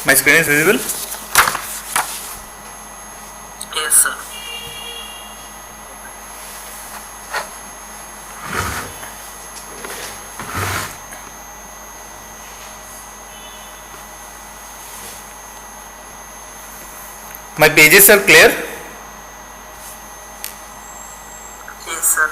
My screen is visible? Yes, sir. My pages are clear? Yes, sir.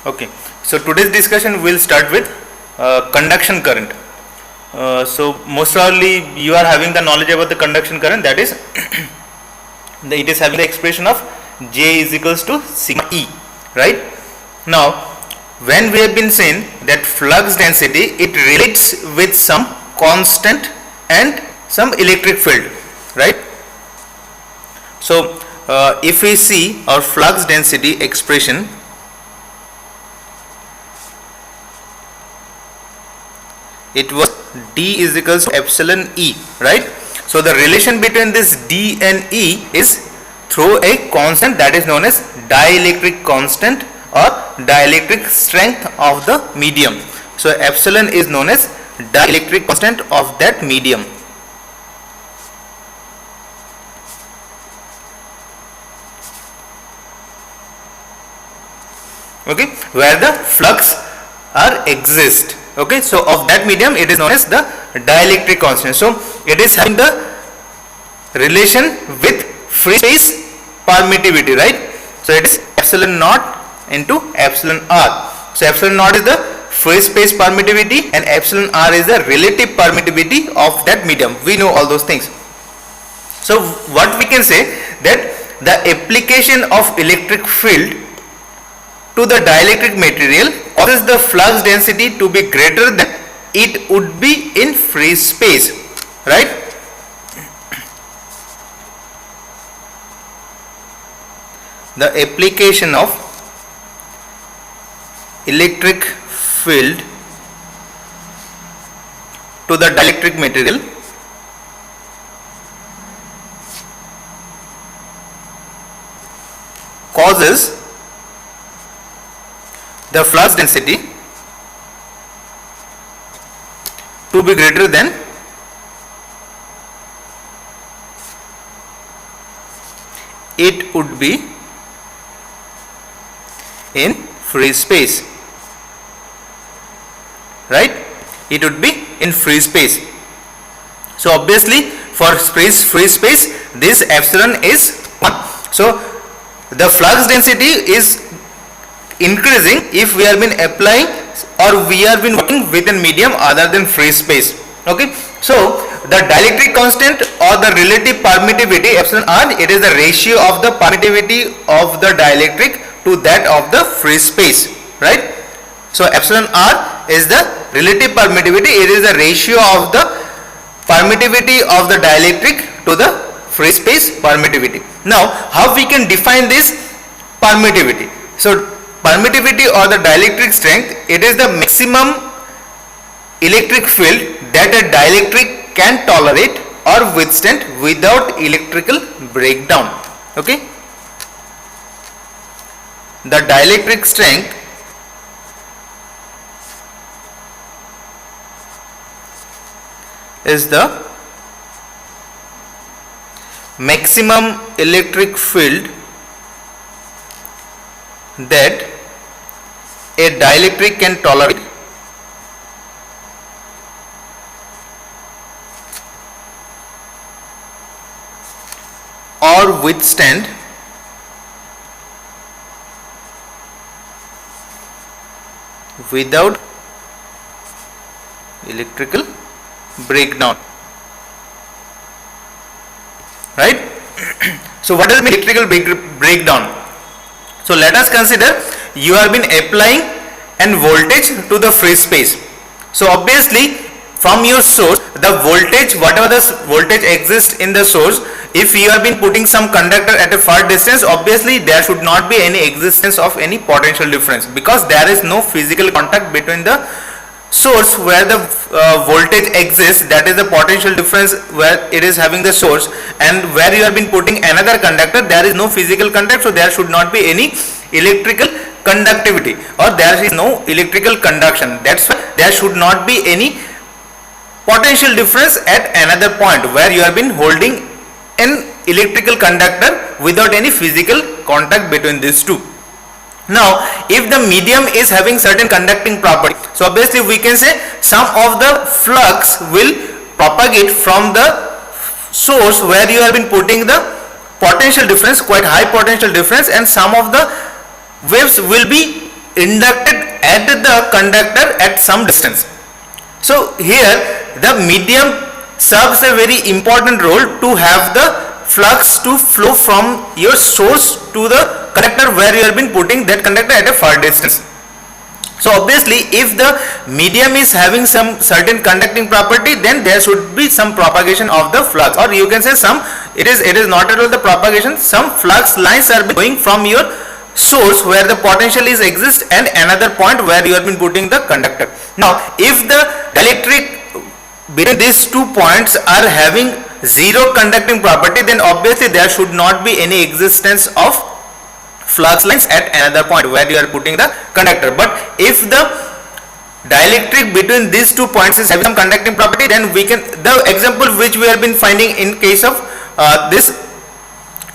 Okay, so today's discussion will start with conduction current. So most probably you are having the knowledge about the conduction current, that is it is having the expression of J is equals to sigma E, right? Now when we have been saying that flux density, it relates with some constant and some electric field, right? So if we see our flux density expression, it was D is equals to epsilon E, right? So the relation between this D and E is through a constant that is known as dielectric constant or dielectric strength of the medium. So epsilon is known as dielectric constant of that medium. Okay, where the flux are exist. Okay, so of that medium it is known as the dielectric constant. So it is having the relation with free space permittivity, right? So it is epsilon naught into epsilon r. So epsilon naught is the free space permittivity and epsilon r is the relative permittivity of that medium. We know all those things. So what we can say, that the application of electric field to the dielectric material causes the flux density to be greater than it would be in free space, right? The application of electric field to the dielectric material causes the flux density to be greater than it would be in free space, right? It would be in free space. So obviously for free space this epsilon is 1. So the flux density is increasing if we have been applying or we have been working with a medium other than free space. Okay, so the dielectric constant or the relative permittivity epsilon r, it is the ratio of the permittivity of the dielectric to that of the free space, right? So epsilon r is the relative permittivity, it is the ratio of the permittivity of the dielectric to the free space permittivity. Now how we can define this permittivity? So permittivity or the dielectric strength, it is the maximum electric field that a dielectric can tolerate or withstand without electrical breakdown. Okay, the dielectric strength is the maximum electric field that a dielectric can tolerate or withstand without electrical breakdown, right? So what does mean electrical breakdown? So let us consider you have been applying an voltage to the free space. So obviously from your source, the voltage, whatever the voltage exists in the source, if you have been putting some conductor at a far distance, obviously there should not be any existence of any potential difference, because there is no physical contact between the source where the voltage exists, that is the potential difference where it is having the source, and where you have been putting another conductor, there is no physical contact, so there should not be any electrical conductivity, or there is no electrical conduction. That's why there should not be any potential difference at another point where you have been holding an electrical conductor without any physical contact between these two. Now if the medium is having certain conducting property, so obviously we can say some of the flux will propagate from the source where you have been putting the potential difference, quite high potential difference, and some of the waves will be inducted at the conductor at some distance. So here the medium serves a very important role to have the flux to flow from your source to the conductor where you have been putting that conductor at a far distance. So obviously if the medium is having some certain conducting property, then there should be some propagation of the flux, or you can say some, it is not at all the propagation, some flux lines are going from your source where the potential is exists and another point where you have been putting the conductor. Now if the dielectric between these 2 points are having zero conducting property, then obviously there should not be any existence of flux lines at another point where you are putting the conductor. But if the dielectric between these 2 points is having some conducting property, then we can, the example which we have been finding in case of this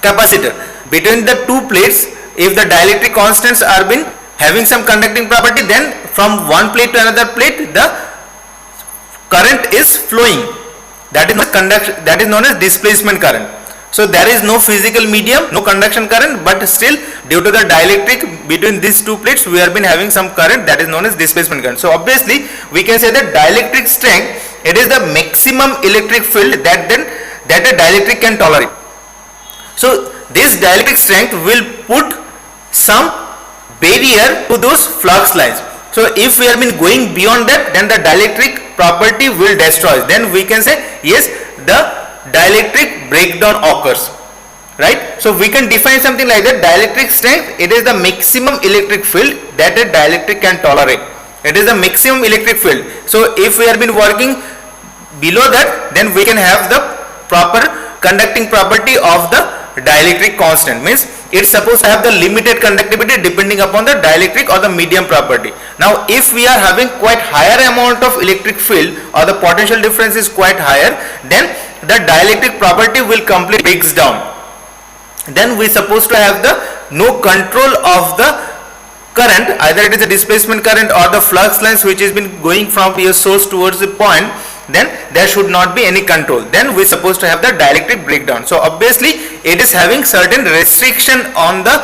capacitor, between the 2 plates, if the dielectric constants are been having some conducting property, then from one plate to another plate the current is flowing, that is known as displacement current. So there is no physical medium, no conduction current, but still due to the dielectric between these 2 plates we have been having some current, that is known as displacement current. So obviously we can say that dielectric strength, it is the maximum electric field that a dielectric can tolerate. So this dielectric strength will put some barrier to those flux lines. So if we have been going beyond that, then the dielectric property will destroy. Then we can say yes, the dielectric breakdown occurs, right? So we can define something like that: dielectric strength, it is the maximum electric field that a dielectric can tolerate. It is the maximum electric field. So if we have been working below that, then we can have the proper conducting property of the dielectric constant, means it's supposed to have the limited conductivity depending upon the dielectric or the medium property. Now if we are having quite higher amount of electric field or the potential difference is quite higher, then the dielectric property will completely breaks down. Then we supposed to have the no control of the current, either it is a displacement current or the flux lines which has been going from your source towards the point, then there should not be any control. Then we supposed to have the dielectric breakdown. So obviously it is having certain restriction on the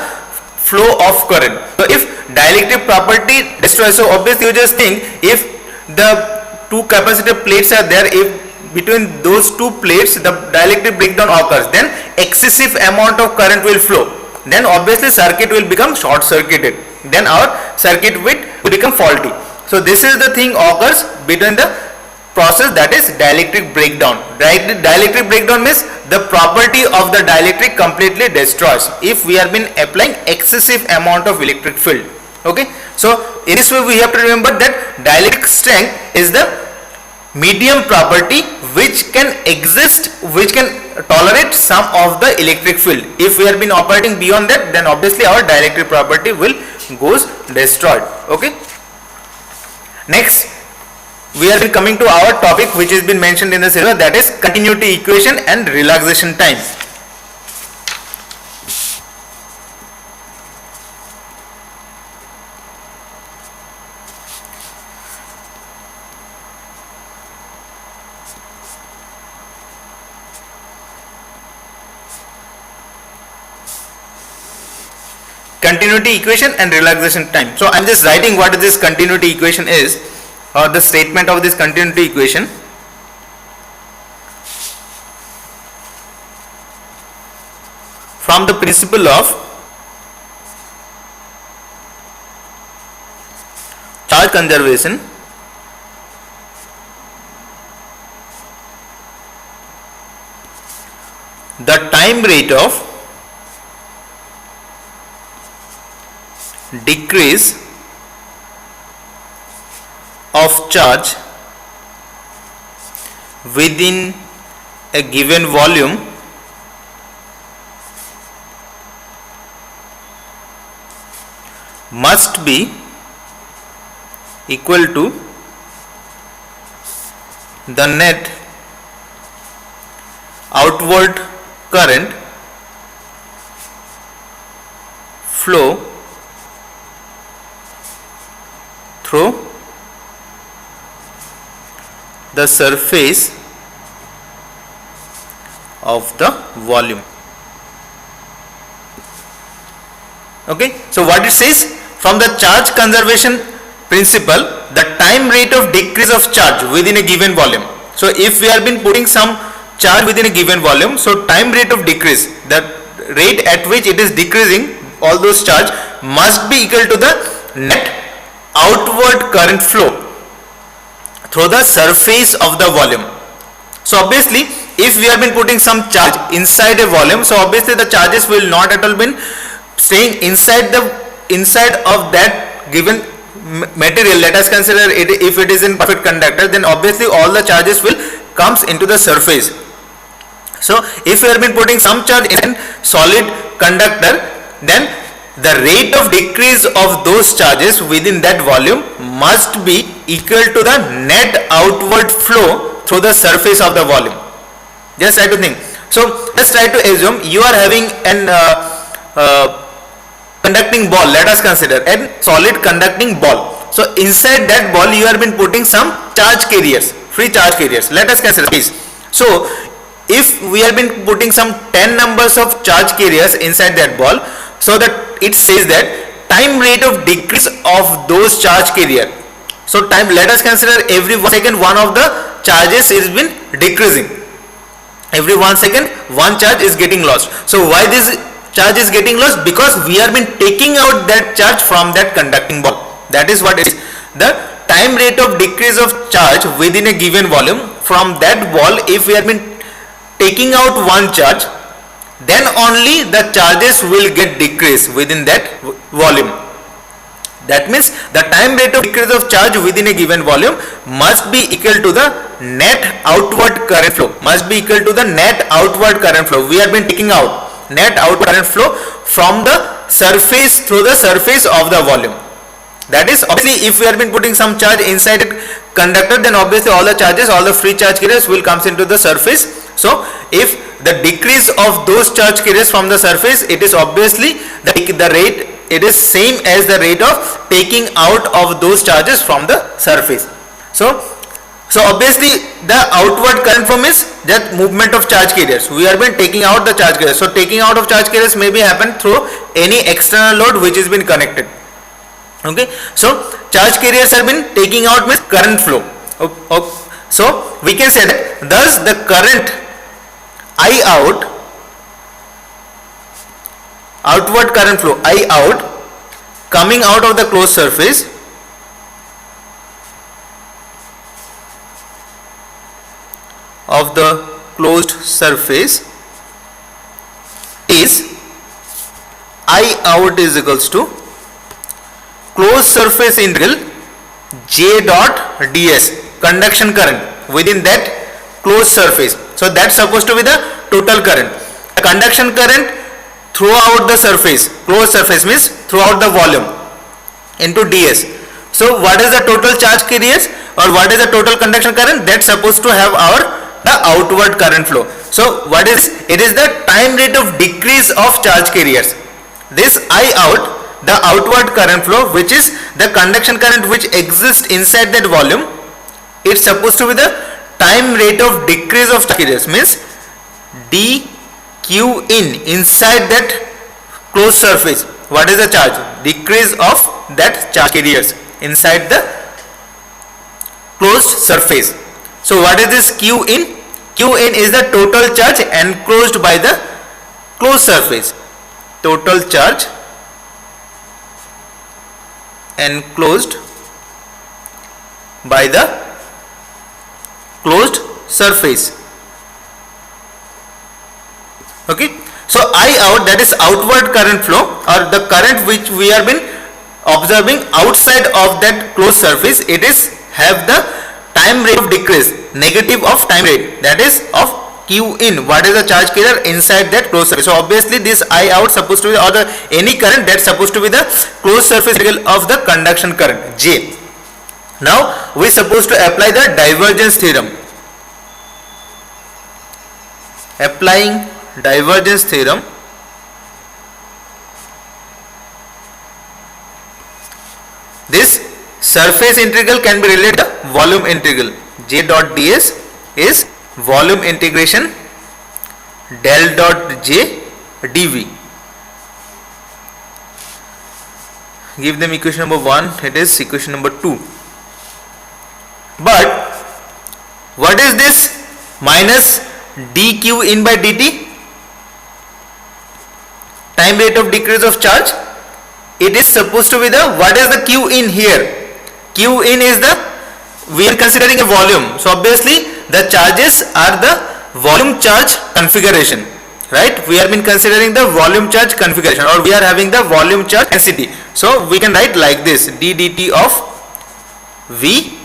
flow of current. So if dielectric property destroys, so obviously you just think if the 2 capacitor plates are there, if between those 2 plates the dielectric breakdown occurs, then excessive amount of current will flow, then obviously circuit will become short circuited, then our circuit will become faulty. So this is the thing occurs between the process, that is dielectric breakdown. Dielectric breakdown means the property of the dielectric completely destroys if we have been applying excessive amount of electric field. Okay, so in this way we have to remember that dielectric strength is the medium property which can exist, which can tolerate some of the electric field. If we have been operating beyond that, then obviously our dielectric property will goes destroyed. Okay, next we are coming to our topic which has been mentioned in the syllabus, that is continuity equation and relaxation time. continuity equation and relaxation time. So I'm just writing what this continuity equation is, or the statement of this continuity equation. From the principle of charge conservation, the time rate of decrease of charge within a given volume must be equal to the net outward current flow through the surface of the volume. Okay, so what it says, from the charge conservation principle, the time rate of decrease of charge within a given volume. So if we have been putting some charge within a given volume, so time rate of decrease, the rate at which it is decreasing all those charge, must be equal to the net outward current flow through the surface of the volume. So obviously if we have been putting some charge inside a volume, so obviously the charges will not at all been staying inside of that given material. Let us consider it, if it is in perfect conductor, then obviously all the charges will comes into the surface. So if we have been putting some charge in solid conductor, then the rate of decrease of those charges within that volume must be equal to the net outward flow through the surface of the volume. Just try to think. So let's try to assume you are having an conducting ball. Let us consider a solid conducting ball. So inside that ball you have been putting some charge carriers, free charge carriers. Let us consider this. So if we have been putting some 10 numbers of charge carriers inside that ball, so that it says that time rate of decrease of those charge carrier. So time, let us consider every 1 second one of the charges is been decreasing. Every 1 second one charge is getting lost. So why this charge is getting lost? Because we have been taking out that charge from that conducting ball. That is what it is. The time rate of decrease of charge within a given volume from that ball, if we have been taking out one charge, then only the charges will get decreased within that volume. That means the time rate of decrease of charge within a given volume must be equal to the net outward current flow. Must be equal to the net outward current flow. We have been taking out net outward current flow from the surface, through the surface of the volume. That is, obviously if we have been putting some charge inside a conductor, then obviously all the charges, all the free charge carriers will comes into the surface. So if the decrease of those charge carriers from the surface, it is obviously the rate, it is same as the rate of taking out of those charges from the surface. So obviously the outward current flow is that movement of charge carriers. We have been taking out the charge carriers. So taking out of charge carriers may be happen through any external load which has been connected. Okay, so charge carriers have been taking out means current flow. So we can say that thus the current I out, outward current flow I out, coming out of the closed surface of the closed surface is I out is equals to closed surface integral J dot ds, conduction current within that closed surface. So that's supposed to be the total current. The conduction current throughout the surface, closed surface means throughout the volume, into ds. So what is the total charge carriers, or what is the total conduction current? That's supposed to have the outward current flow. So what is it? Is the time rate of decrease of charge carriers. This I out, the outward current flow, which is the conduction current which exists inside that volume, it's supposed to be the time rate of decrease of charge carriers, means dq in inside that closed surface. what is the charge? Decrease of that charge carriers inside the closed surface. So what is this Q in? Q in is the total charge enclosed by the closed surface. Total charge enclosed by the closed surface. Okay. So I out, that is outward current flow, or the current which we have been observing outside of that closed surface, it is have the time rate of decrease, negative of time rate, that is of Q in, what is the charge carrier inside that closed surface. So obviously this I out supposed to be, or the any current that's supposed to be the closed surface of the conduction current J. Now we supposed to apply the divergence theorem. Applying divergence theorem, this surface integral can be related to volume integral. J dot ds is volume integration del dot j dv. Give them equation number 1, it is equation number 2. But what is this minus dq in by dt? Time rate of decrease of charge. It is supposed to be the, what is the Q in here? Q in is the, we are considering a volume. So obviously the charges are the volume charge configuration, right? We have been considering the volume charge configuration, or we are having the volume charge density. So we can write like this, d dt of v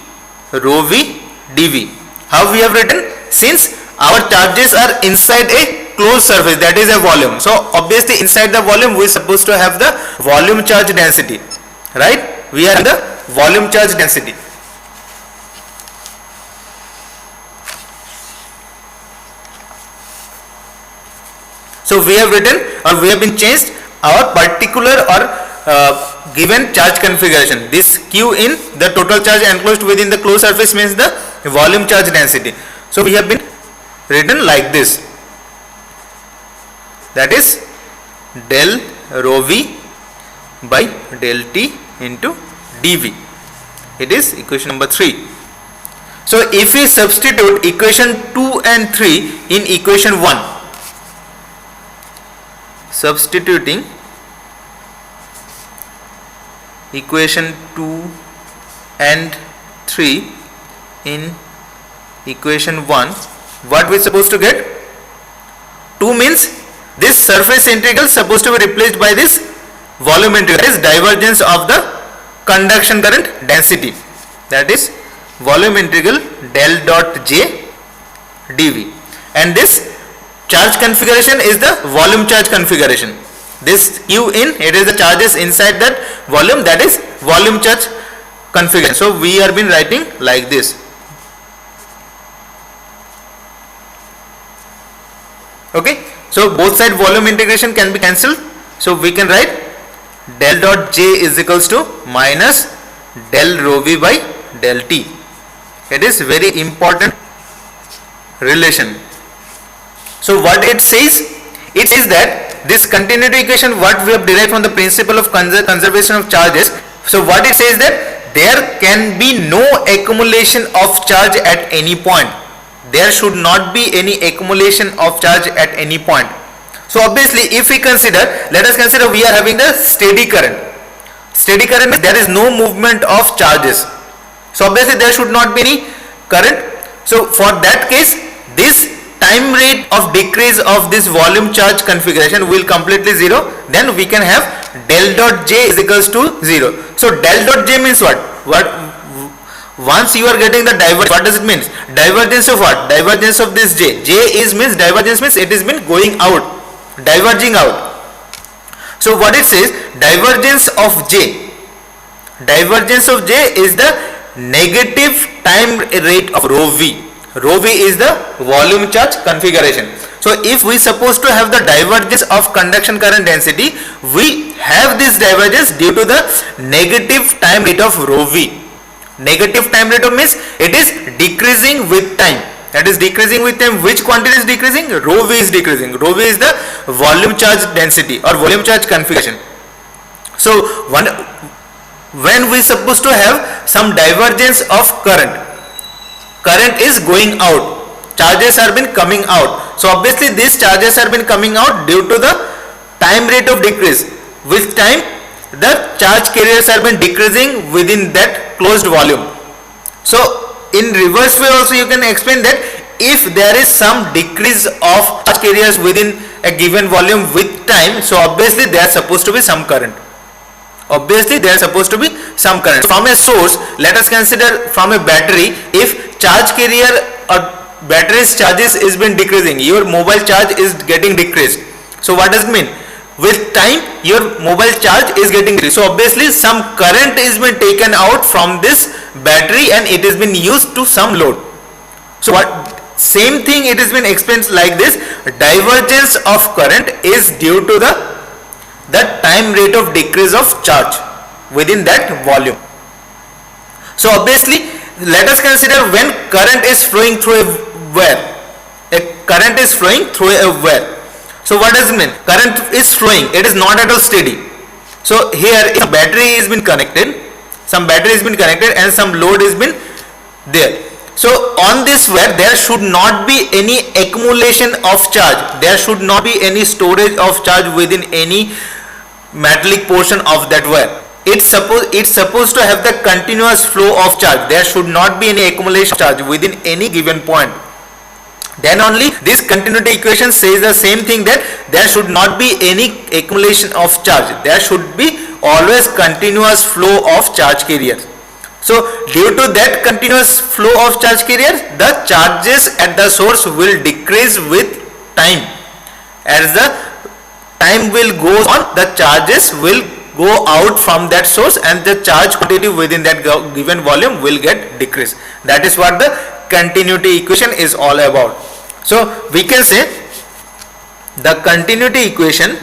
rho v dv. How we have written? Since our charges are inside a closed surface, that is a volume, so obviously inside the volume we are supposed to have the volume charge density, right? We are in the volume charge density. So we have written, or we have been changed our particular or given charge configuration. This Q in, the total charge enclosed within the closed surface, means the volume charge density. So we have been written like this, that is del rho v by del t into dv. It is equation number 3. So if we substitute equation 2 and 3 in equation 1, substituting equation 2 and 3 in equation 1, what we supposed to get? 2 means this surface integral supposed to be replaced by this volume integral, that is divergence of the conduction current density, that is volume integral del dot j dv, and this charge configuration is the volume charge configuration. This Q in, it is the charges inside that volume, that is volume charge configuration. So we have been writing like this. Okay, so both side volume integration can be cancelled, so we can write del dot j is equals to minus del rho v by del t. It is very important relation. So what it says? It says that this continuity equation, what we have derived from the principle of conservation of charges. So what it says that there can be no accumulation of charge at any point. There should not be any accumulation of charge at any point. So obviously if we consider, let us consider we are having the steady current. Steady current means there is no movement of charges. So obviously there should not be any current. So for that case, this time rate of decrease of this volume charge configuration will completely zero. Then we can have del dot j is equals to 0. So del dot j means what? Once you are getting the divergence, what does it mean? Divergence of what? Divergence of this j. J is means, divergence means it is been going out, diverging out. So what it says, divergence of j. Divergence of j is the negative time rate of rho v. Rho v is the volume charge configuration. So if we supposed to have the divergence of conduction current density, we have this divergence due to the negative time rate of rho v. Negative time rate of means it is decreasing with time. That is decreasing with time. Which quantity is decreasing? Rho v is decreasing. Rho v is the volume charge density or volume charge configuration. So when we supposed to have some divergence of current is going out, charges are been coming out. So obviously these charges are been coming out due to the time rate of decrease. With time the charge carriers are been decreasing within that closed volume. So in reverse way also you can explain that if there is some decrease of charge carriers within a given volume with time, so obviously there is supposed to be some current. From a source, let us consider from a battery, if charge carrier or battery's charges is been decreasing, your mobile charge is getting decreased. So what does it mean? With time your mobile charge is getting decreased. So obviously some current is been taken out from this battery and it has been used to some load. So what same thing it has been explained like this: divergence of current is due to the time rate of decrease of charge within that volume. So obviously let us consider when current is flowing through a wire. So what does it mean? Current is flowing, it is not at all steady. So here if battery is been connected, and some load is been there. So on this wire there should not be any accumulation of charge, there should not be any storage of charge within any metallic portion of that wire. It's supposed to have the continuous flow of charge, there should not be any accumulation of charge within any given point. Then only this continuity equation says the same thing, that there should not be any accumulation of charge, there should be always continuous flow of charge carriers. So due to that continuous flow of charge carriers, the charges at the source will decrease with time. As the time will go on, the charges will go out from that source and the charge quantity within that given volume will get decreased. That is what the continuity equation is all about. So we can say the continuity equation,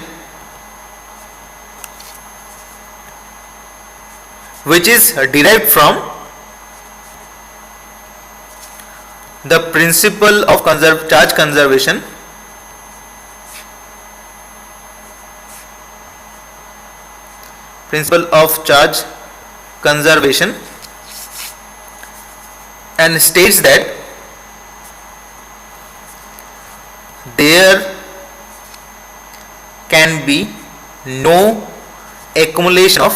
which is derived from the principle of charge conservation, and states that there can be no accumulation of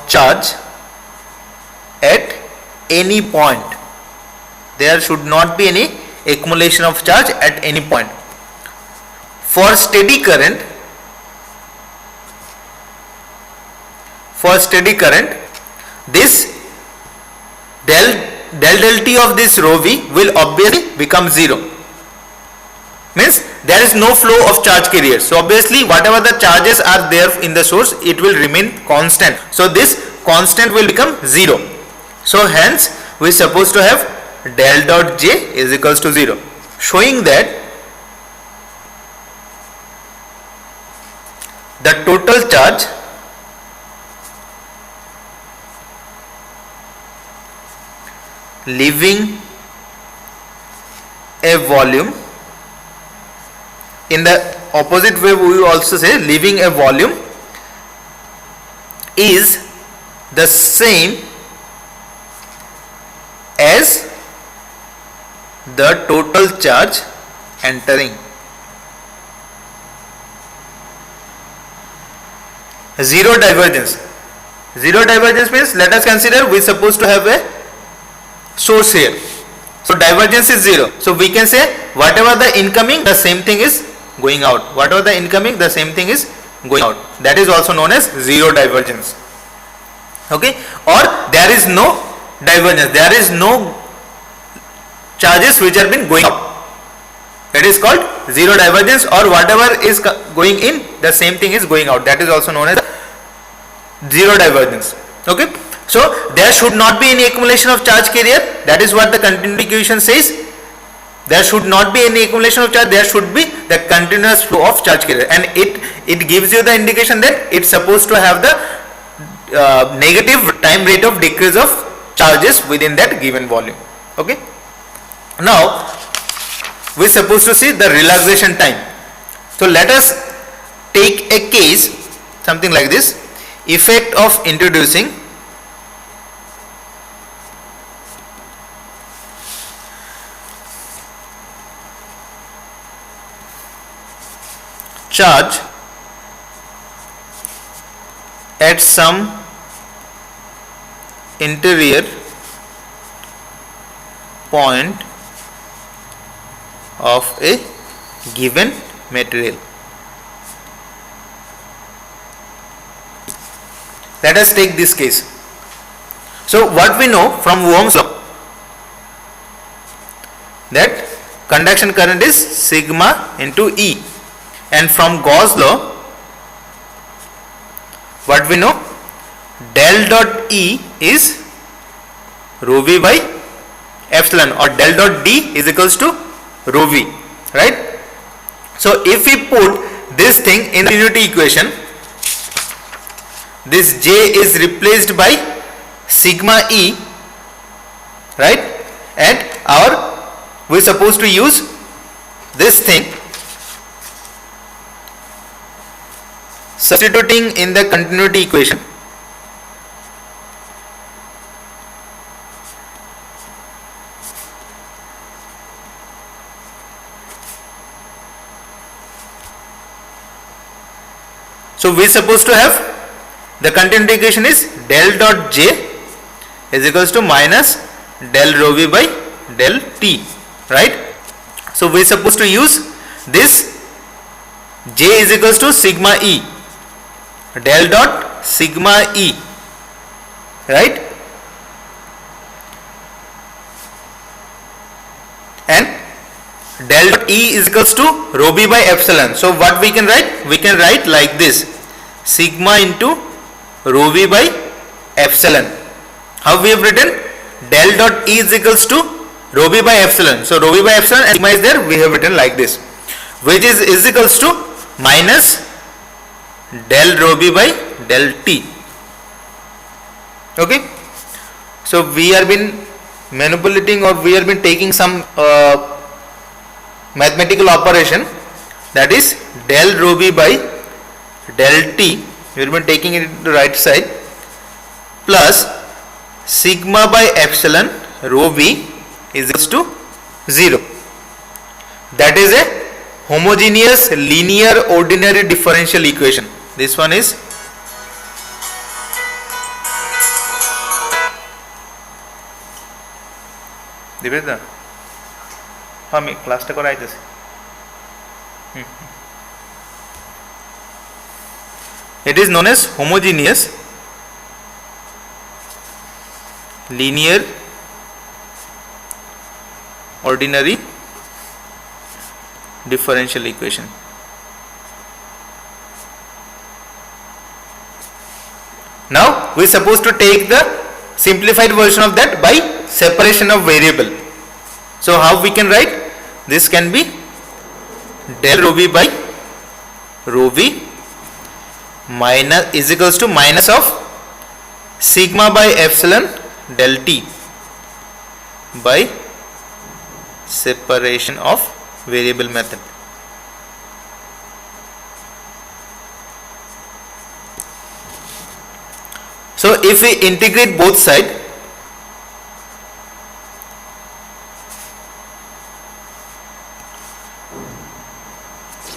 charge at any point. There should not be any accumulation of charge at any point. For steady current, this del T of this rho v will obviously become 0. Means there is no flow of charge carriers. So obviously whatever the charges are there in the source, it will remain constant. So this constant will become 0. So hence we are supposed to have del dot J is equals to 0, showing that the total charge leaving a volume, in the opposite way we will also say leaving a volume, is the same as the total charge entering. Zero divergence means, let us consider we are supposed to have a source here. So divergence is 0. So we can say whatever the incoming, the same thing is going out. Whatever the incoming, the same thing is going out. That is also known as zero divergence. Okay? Or there is no divergence, there is no charges which are been going out. That is called zero divergence, or whatever is going in, the same thing is going out. That is also known as zero divergence. Okay? So there should not be any accumulation of charge carrier. That is what the continuity equation says. There should not be any accumulation of charge. There should be the continuous flow of charge carrier, and it gives you the indication that it's supposed to have the negative time rate of decrease of charges within that given volume. Okay. Now we are supposed to see the relaxation time. So let us take a case something like this: effect of introducing charge at some interior point of a given material. Let us take this case. So what we know from Ohm's law, that conduction current is sigma into E, and from Gauss law what we know, del dot E is rho v by epsilon, or del dot D is equals to rho v, right? So if we put this thing in the unity equation, this J is replaced by sigma E, right? And we are supposed to use this thing, substituting in the continuity equation. So we are supposed to have the continuity equation is del dot J is equals to minus del rho v by del T, right? So we are supposed to use this J is equals to sigma E, del dot sigma E, right? And del dot E is equals to rho b by epsilon. So what we can write? We can write like this: sigma into rho v by epsilon. How we have written? Del dot E is equals to rho b by epsilon. So rho b by epsilon and sigma is there. We have written like this, which is equals to minus del rho b by del T. Okay. So we have been manipulating, or we have been taking some mathematical operation, that is del rho b by del T. We have been taking it to the right side, plus sigma by epsilon rho v is equals to 0. That is a homogeneous linear ordinary differential equation. This one is दिबेदा हाँ मैं class टा कराई देसी it is known as homogeneous linear ordinary differential equation. Now we are supposed to take the simplified version of that by separation of variable. So how we can write? This can be del rho v by rho v minus is equals to minus of sigma by epsilon del T by separation of variable method. So if we integrate both sides,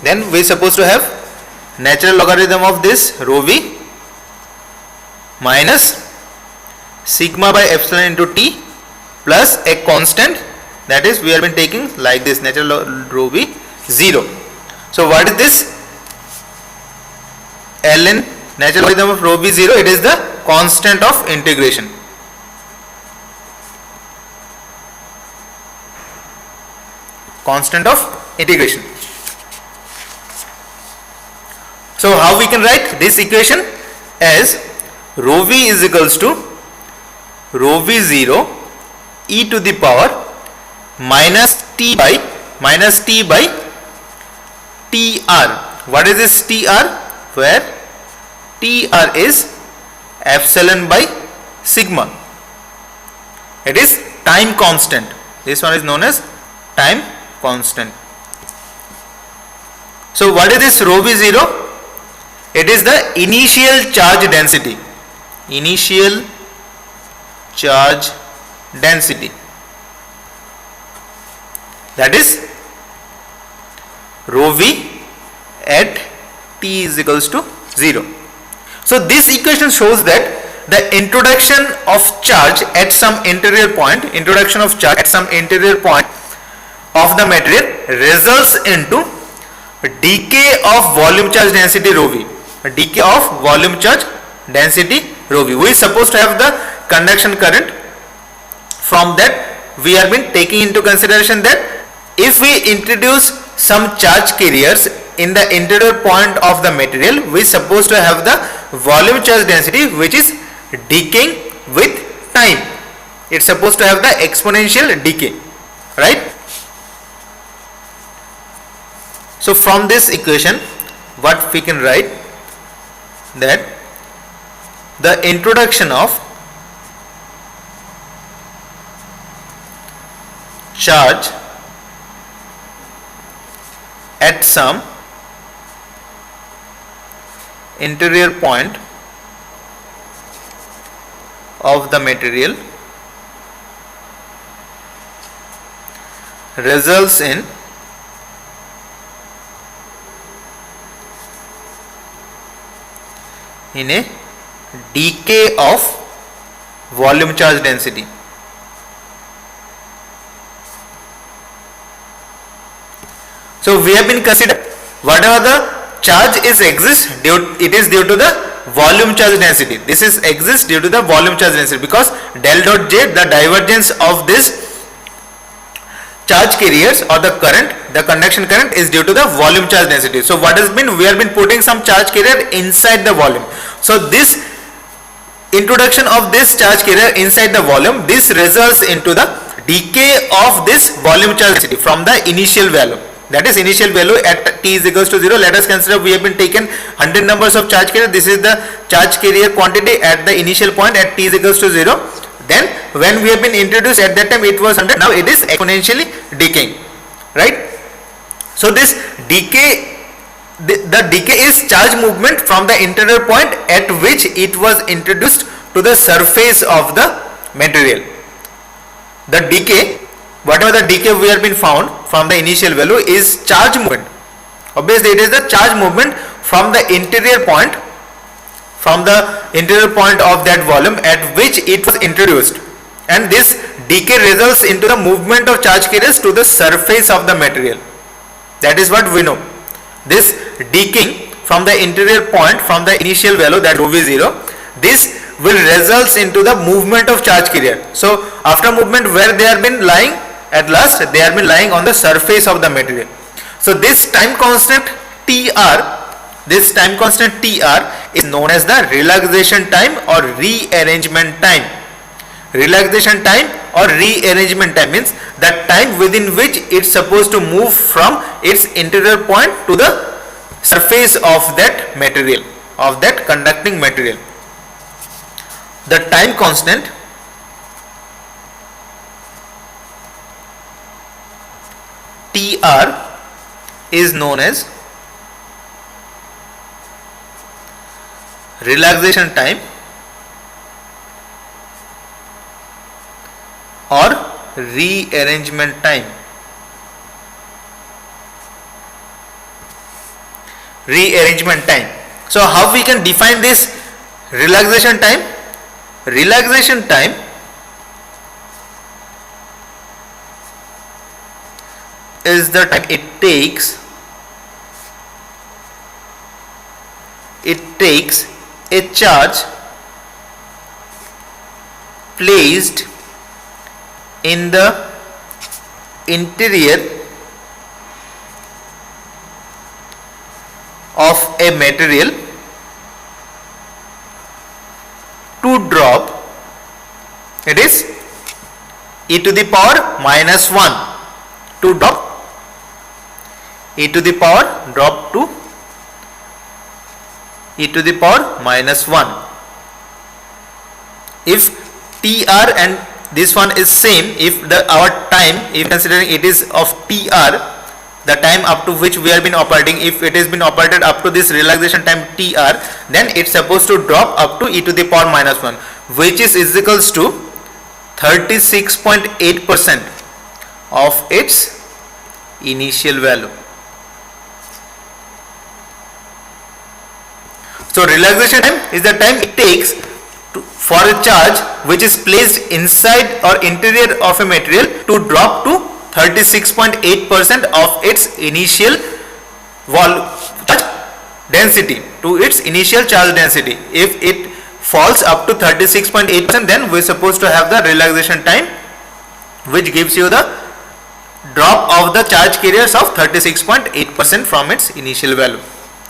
then we are supposed to have natural logarithm of this rho v minus sigma by epsilon into T plus a constant, that is we have been taking like this, natural rho v 0. So what is this? ln natural logarithm of rho v 0, it is the constant of integration. Constant of integration. So how we can write this equation? As rho v is equals to rho v 0 e to the power minus t by tr. What is this tr? Where tr is epsilon by sigma. It is time constant. This one is known as time constant. So what is this rho v 0? It is the initial charge density. Initial charge density. That is rho v at t is equals to 0. So this equation shows that the introduction of charge at some interior point, of the material results into decay of volume charge density rho v. Decay of volume charge density rho v. We are supposed to have the conduction current. From that we have been taking into consideration that if we introduce some charge carriers in the interior point of the material, we are supposed to have the volume charge density which is decaying with time. It's supposed to have the exponential decay, right? So from this equation what we can write, that the introduction of charge at some interior point of the material results in a decay of volume charge density. So we have been considered whatever the charge exists, it is due to the volume charge density. This is exists due to the volume charge density, because del dot J, the divergence of this charge carriers or the current, the conduction current is due to the volume charge density. So what has been, we have been putting some charge carrier inside the volume. So this introduction of this charge carrier inside the volume, this results into the decay of this volume charge density from the initial value. That is initial value at t is equals to 0. Let us consider we have been taken 100 numbers of charge carrier. This is the charge carrier quantity at the initial point at t is equals to 0. Then when we have been introduced at that time it was 100, now it is exponentially decaying, right? So this decay, the decay is charge movement from the interior point at which it was introduced to the surface of the material. The decay, whatever the decay we have been found from the initial value, is charge movement. Obviously it is the charge movement from the interior point, of that volume at which it was introduced, and this decay results into the movement of charge carriers to the surface of the material. That is what we know. This decaying from the interior point from the initial value, that rho v 0, this will results into the movement of charge carrier. So after movement, where they have been lying, at last they have been lying on the surface of the material. So this time constant Tr, is known as the relaxation time or rearrangement time. Relaxation time or rearrangement time means the time within which it's supposed to move from its interior point to the surface of that material, of that conducting material. The time constant Tr is known as relaxation time or rearrangement time. Rearrangement time. So how we can define this relaxation time? Relaxation time is the time it takes a charge placed in the interior of a material to drop, it is e to the power minus 1, to drop e to the power drop to e to the power minus 1. If Tr and this one is same. If our time, if considering it is of TR, the time up to which we have been operating, if it has been operated up to this relaxation time TR, then it's supposed to drop up to e to the power minus 1, which is equals to 36.8% of its initial value. So relaxation time is the time it takes for a charge which is placed inside or interior of a material to drop to 36.8% of its initial charge density, to its initial charge density. If it falls up to 36.8%, then we are supposed to have the relaxation time, which gives you the drop of the charge carriers of 36.8% from its initial value.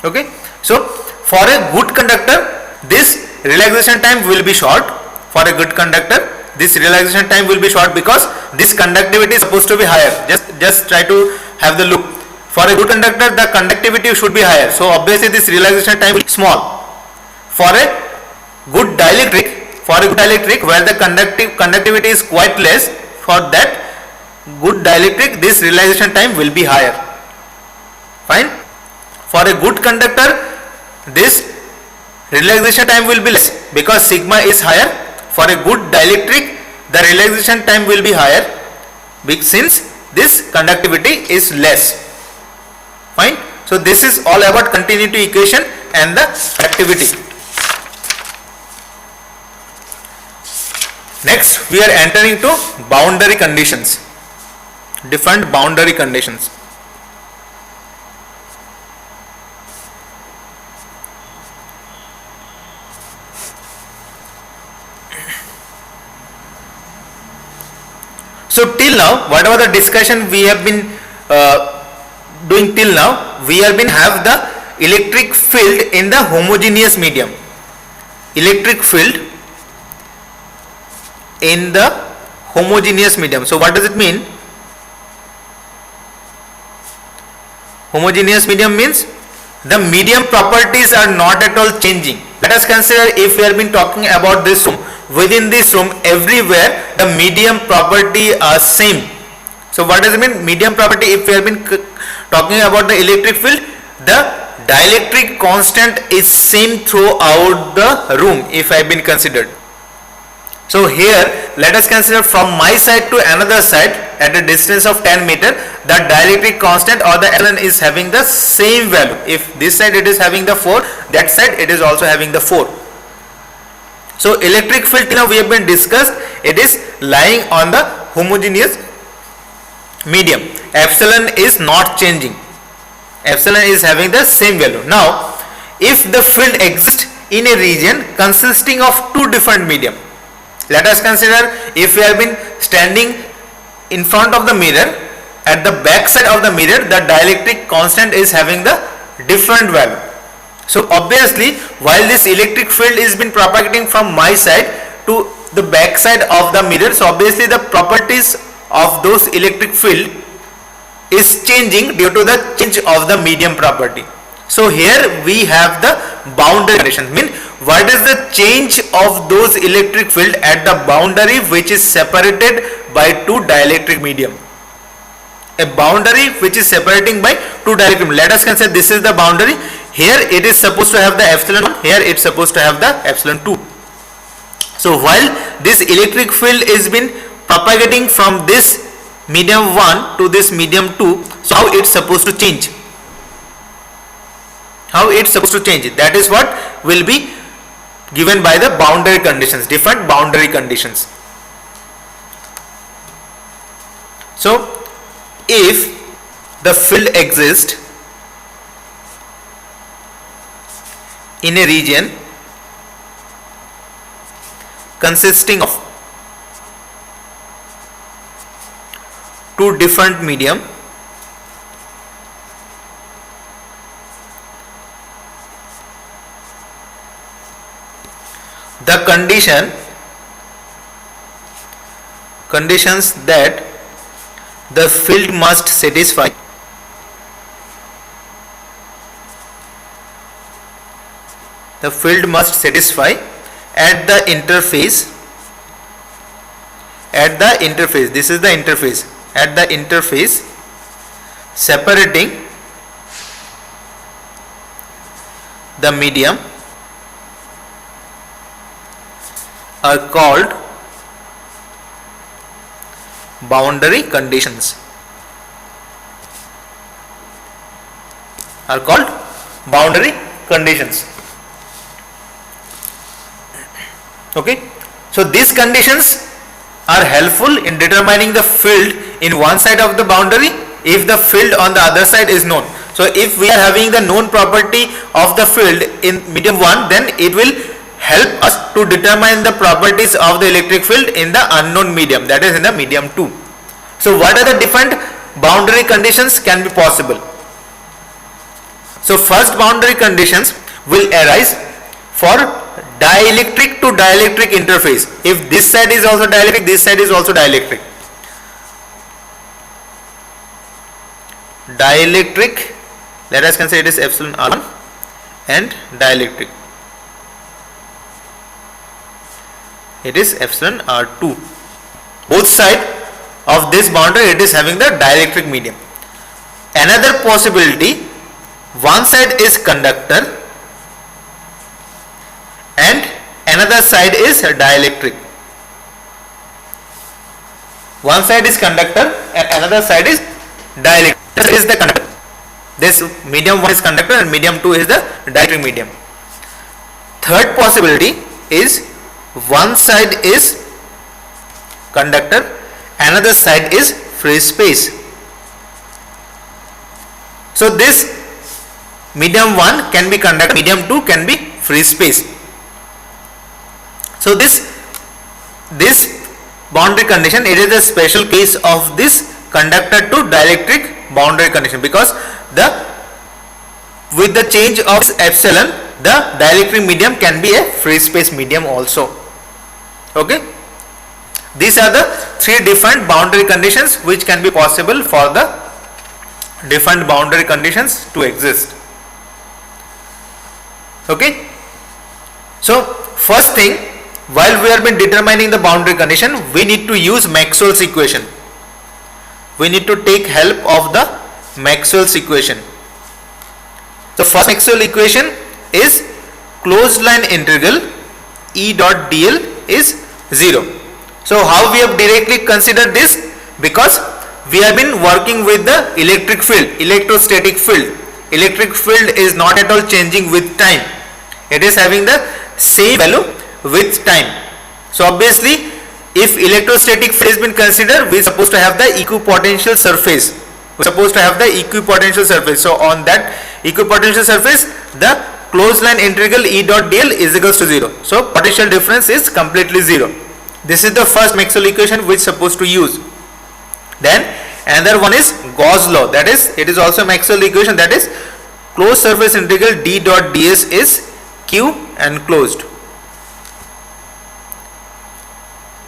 Okay, so for a good conductor, this relaxation time will be short. For a good conductor, this relaxation time will be short because this conductivity is supposed to be higher. Just try to have the look. For a good conductor, the conductivity should be higher, so obviously this relaxation time will be small. For a good dielectric where the conductivity is quite less, for that good dielectric this relaxation time will be higher. Fine. For a good conductor, this relaxation time will be less because sigma is higher. For a good dielectric, the relaxation time will be higher since this conductivity is less. Fine. So this is all about continuity equation and the activity. Next we are entering to boundary conditions, different boundary conditions. So till now, whatever the discussion we have been doing till now, we have been have the electric field in the homogeneous medium. Electric field in the homogeneous medium. So what does it mean? Homogeneous medium means the medium properties are not at all changing. Let us consider if we have been talking about this room. Within this room, everywhere the medium property are same. So what does it mean? Medium property, if we have been talking about the electric field, the dielectric constant is same throughout the room if I have been considered. So here let us consider from my side to another side at a distance of 10 meter, the dielectric constant or the epsilon is having the same value. If this side it is having the 4, that side it is also having the 4. So electric field now we have been discussed, it is lying on the homogeneous medium. Epsilon is not changing. Epsilon is having the same value. Now if the field exists in a region consisting of two different medium, let us consider if we have been standing in front of the mirror, at the back side of the mirror the dielectric constant is having the different value. So obviously while this electric field is been propagating from my side to the back side of the mirror, so obviously the properties of those electric field is changing due to the change of the medium property. So here we have the boundary condition. Mean what is the change of those electric field at the boundary which is separated by two dielectric medium. A boundary which is separating by two dielectric medium. Let us consider this is the boundary. Here it is supposed to have the epsilon 1, here it is supposed to have the epsilon 2. So while this electric field is been propagating from this medium 1 to this medium 2, so how it's supposed to change? How it's supposed to change? That is what will be given by the boundary conditions, different boundary conditions. So if the field exists in a region consisting of two different medium, the conditions that the field must satisfy at the interface at the interface, this is the interface, at the interface separating the medium are called boundary conditions, are called boundary conditions. Okay, so these conditions are helpful in determining the field in one side of the boundary if the field on the other side is known. So if we are having the known property of the field in medium 1, then it will help us to determine the properties of the electric field in the unknown medium, that is in the medium 2. So what are the different boundary conditions can be possible? So first boundary conditions will arise for dielectric to dielectric interface. If this side is also dielectric, this side is also dielectric. Dielectric, let us consider it is epsilon R1, and dielectric, it is epsilon R2. Both sides of this boundary it is having the dielectric medium. Another possibility, one side is conductor and another side is dielectric. One side is conductor and another side is dielectric. This is the conductor. This medium 1 is conductor and medium 2 is the dielectric medium. Third possibility is one side is conductor, another side is free space. So this medium 1 can be conductor, medium 2 can be free space. So this boundary condition, it is a special case of this conductor to dielectric boundary condition, because with the change of epsilon, the dielectric medium can be a free space medium also. Okay, these are the three different boundary conditions which can be possible for the different boundary conditions to exist. Okay, so first thing, while we have been determining the boundary condition, we need to use Maxwell's equation. We need to take help of the Maxwell's equation. The first Maxwell equation is closed line integral E dot dl is 0. So how we have directly considered this? Because we have been working with the electric field, electrostatic field. Electric field is not at all changing with time. It is having the same value with time. So obviously, if electrostatic field has been considered, we are supposed to have the equipotential surface. We are supposed to have the equipotential surface. So on that equipotential surface, the closed line integral E dot dl is equals to 0. So potential difference is completely 0. This is the first Maxwell equation which is supposed to use. Then another one is Gauss law, that is, it is also Maxwell equation, that is closed surface integral D dot ds is q and closed.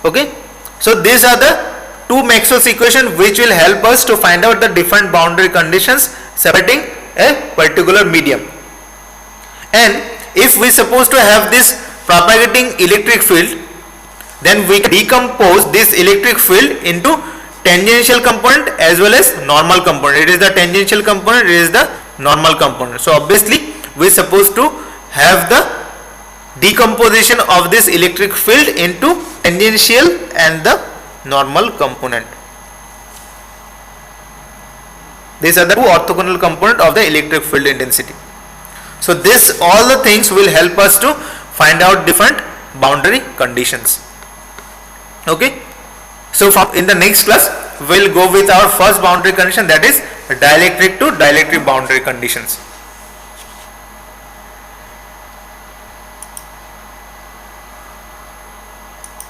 Okay, so these are the two Maxwell's equations which will help us to find out the different boundary conditions separating a particular medium. And if we suppose to have this propagating electric field, then we can decompose this electric field into tangential component as well as normal component. It is the tangential component, it is the normal component. So obviously we are supposed to have the decomposition of this electric field into tangential and the normal component. These are the two orthogonal components of the electric field intensity. So this, all the things will help us to find out different boundary conditions. Okay, so in the next class we will go with our first boundary condition, that is dielectric to dielectric boundary conditions.